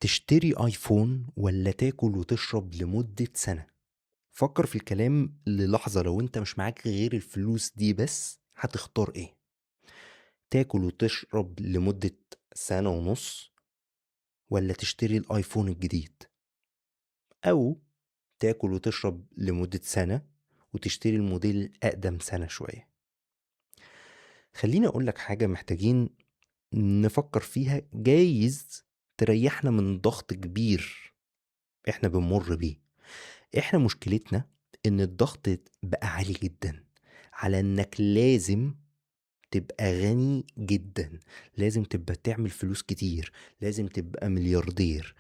تشتري ايفون ولا تاكل وتشرب لمدة سنة؟ فكر في الكلام للحظة. لو انت مش معاك غير الفلوس دي بس هتختار ايه؟ تاكل وتشرب لمدة سنة ونص، ولا تشتري الايفون الجديد؟ او تاكل وتشرب لمدة سنة وتشتري الموديل الاقدم سنة شوية. خليني اقولك حاجة محتاجين نفكر فيها، جايز تريحنا من ضغط كبير احنا بنمر بيه. احنا مشكلتنا ان الضغط بقى عالي جدا على انك لازم تبقى غني جدا، لازم تبقى تعمل فلوس كتير، لازم تبقى ملياردير.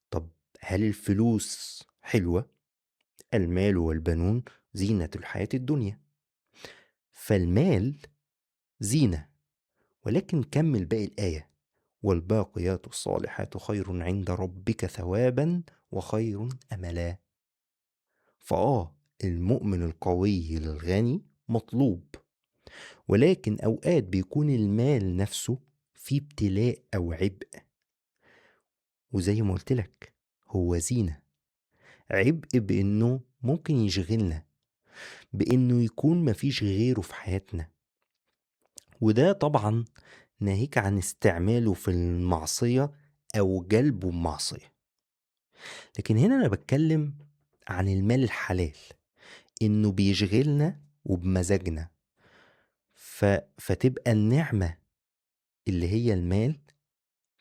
طب هل الفلوس حلوة؟ المال والبنون زينة الحياة الدنيا. فالمال زينة، ولكن كمل باقي الآية: والباقيات الصالحات خير عند ربك ثوابا وخير أملا. المؤمن القوي الغني مطلوب، ولكن أوقات بيكون المال نفسه فيه ابتلاء أو عبء. وزي ما قلت لك، هو زينة. عبء بإنه ممكن يشغلنا، بإنه يكون مفيش غيره في حياتنا، وده طبعا ناهيك عن استعماله في المعصية أو جلبه بمعصية. لكن هنا أنا بتكلم عن المال الحلال، إنه بيشغلنا وبمزاجنا. فتبقى النعمة اللي هي المال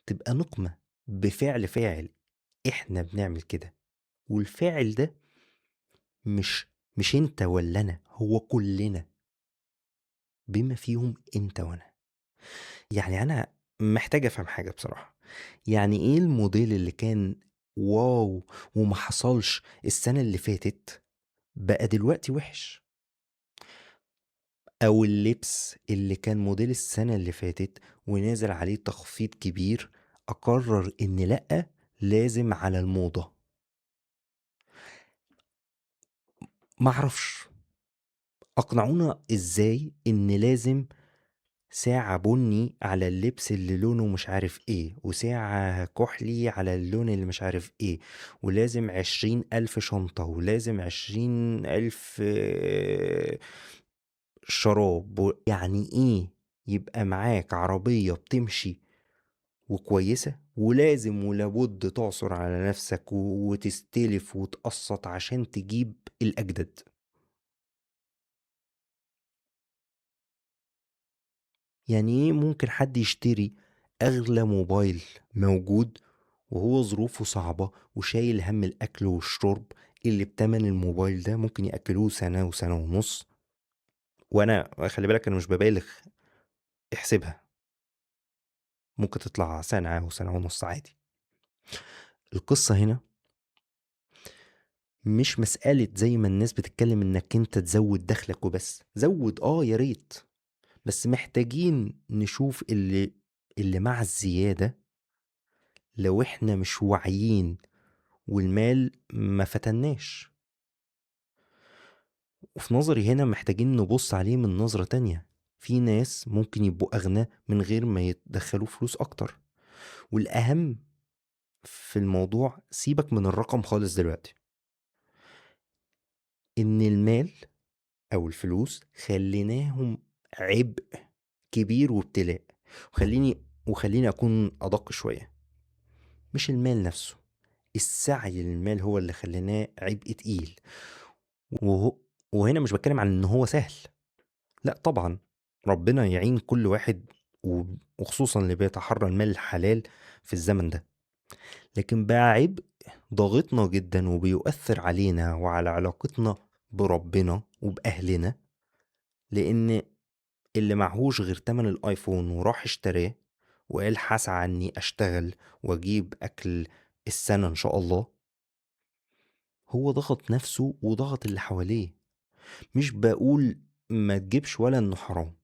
تبقى نقمة بفعل فاعل. احنا بنعمل كده، والفاعل ده مش مش انت ولا انا، هو كلنا بما فيهم انت وانا. يعني انا محتاج افهم حاجة بصراحة. يعني ايه الموديل اللي كان واو وما حصلش السنة اللي فاتت بقى دلوقتي وحش؟ او اللبس اللي كان موديل السنة اللي فاتت ونازل عليه تخفيض كبير، اقرر ان لأ، لازم على الموضة. معرفش اقنعونا ازاي ان لازم ساعة بني على اللبس اللي لونه مش عارف ايه، وساعة كحلي على اللون اللي مش عارف ايه، ولازم 20,000 شنطة، ولازم 20,000 شراب. يعني ايه يبقى معاك عربية بتمشي وكويسة، ولازم ولابد تعصر على نفسك وتستلف وتقسط عشان تجيب الأجدد؟ يعني ايه ممكن حد يشتري أغلى موبايل موجود وهو ظروفه صعبة وشايل هم الأكل والشرب اللي بتمن الموبايل ده ممكن يأكلوه سنة وسنة ونص؟ وأنا خلي بالك أنا مش ببالغ، احسبها، ممكن تطلع سنة وسنة ونص عادي. القصة هنا مش مسألة زي ما الناس بتتكلم انك انت تزود دخلك وبس. زود يا ريت، بس محتاجين نشوف اللي مع الزيادة. لو احنا مش واعيين والمال ما فتناش، وفي نظري هنا محتاجين نبص عليه من نظرة تانية. في ناس ممكن يبقوا أغنى من غير ما يتدخلوا فلوس أكتر. والأهم في الموضوع، سيبك من الرقم خالص دلوقتي، إن المال أو الفلوس خليناهم عبء كبير وابتلاء. وخليني أكون أدق شوية. مش المال نفسه، السعي للمال هو اللي خليناه عبء تقيل. وهو وهنا مش بتكلم عن إن هو سهل، لا طبعا، ربنا يعين كل واحد، وخصوصا اللي بيتحرى المال الحلال في الزمن ده. لكن بقى عبء ضاغطنا جدا وبيؤثر علينا وعلى علاقتنا بربنا وبأهلنا. لأن اللي معهوش غير تمن الايفون وراح اشتراه وقال هسعى اني اشتغل واجيب اكل السنة ان شاء الله، هو ضغط نفسه وضغط اللي حواليه. مش بقول ما تجيبش ولا انه حرام،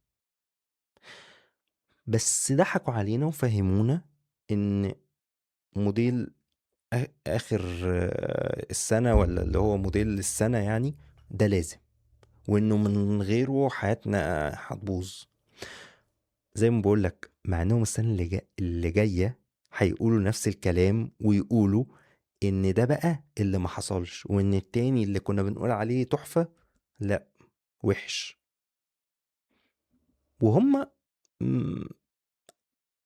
بس ضحكوا علينا وفهمونا ان موديل اخر السنة، ولا اللي هو موديل السنة يعني، ده لازم، وانه من غيره حياتنا هتبوظ. زي ما بقولك، مع انهم السنة اللي جاية هيقولوا نفس الكلام ويقولوا ان ده بقى اللي ما حصلش، وان التاني اللي كنا بنقول عليه تحفة لا، وحش. وهم م-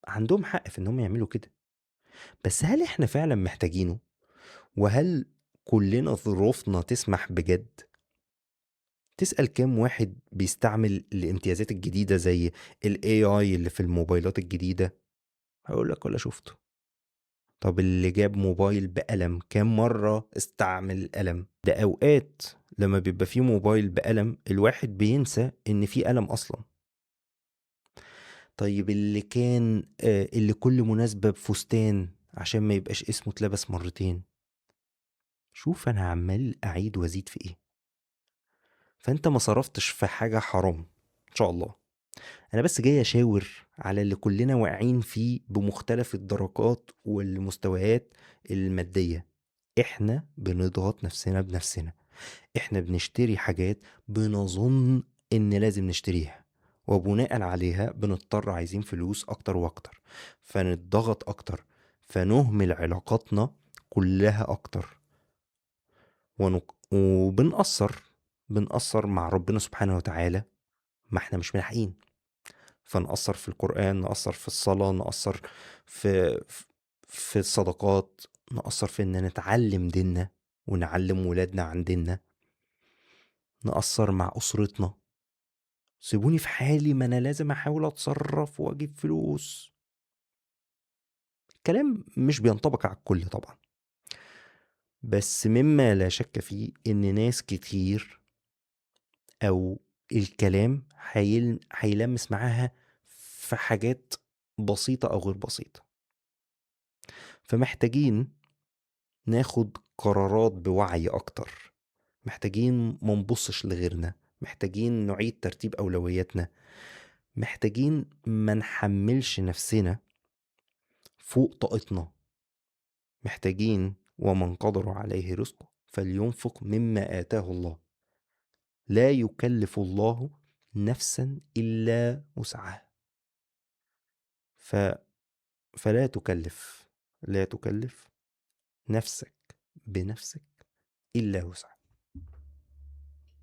عندهم حق في انهم يعملوا كده. بس هل احنا فعلا محتاجينه؟ وهل كلنا ظروفنا تسمح بجد؟ تسأل كام واحد بيستعمل الامتيازات الجديدة زي ال AI اللي في الموبايلات الجديدة، هقول لك ولا شفته. طب اللي جاب موبايل بقلم كام مرة استعمل القلم ده؟ أوقات لما بيبقى فيه موبايل بقلم الواحد بينسى إن فيه قلم أصلا. طيب اللي كان اللي كل مناسبة بفستان عشان ما يبقاش اسمه اتلبس مرتين. شوف أنا عمال أعيد وأزيد في إيه. فأنت ما صرفتش في حاجة حرام إن شاء الله. أنا بس جاي أشاور على اللي كلنا واقعين فيه بمختلف الدرجات والمستويات المادية. إحنا بنضغط نفسنا بنفسنا. إحنا بنشتري حاجات بنظن إن لازم نشتريها، وبناء عليها بنضطر عايزين فلوس أكتر وأكتر، فنضغط أكتر، فنهمل علاقاتنا كلها أكتر، بنقصر مع ربنا سبحانه وتعالى. ما احنا مش ملاحقين، فنقصر في القرآن، نقصر في الصلاة، نقصر في في الصدقات، نقصر في ان نتعلم ديننا ونعلم ولادنا عن ديننا، نقصر مع أسرتنا. سيبوني في حالي، ما انا لازم احاول اتصرف واجيب فلوس. الكلام مش بينطبق على الكل طبعا، بس مما لا شك فيه ان ناس كتير، او الكلام هيلمس معاها في حاجات بسيطة او غير بسيطة. فمحتاجين ناخد قرارات بوعي اكتر، محتاجين ما نبصش لغيرنا، محتاجين نعيد ترتيب اولوياتنا، محتاجين ما نحملش نفسنا فوق طاقتنا، محتاجين ومن قدر عليه رزقه فلينفق مما آتاه الله، لا يكلف الله نفسا إلا وسعها. ف... فلا تكلف، لا تكلف نفسك بنفسك إلا وسعها.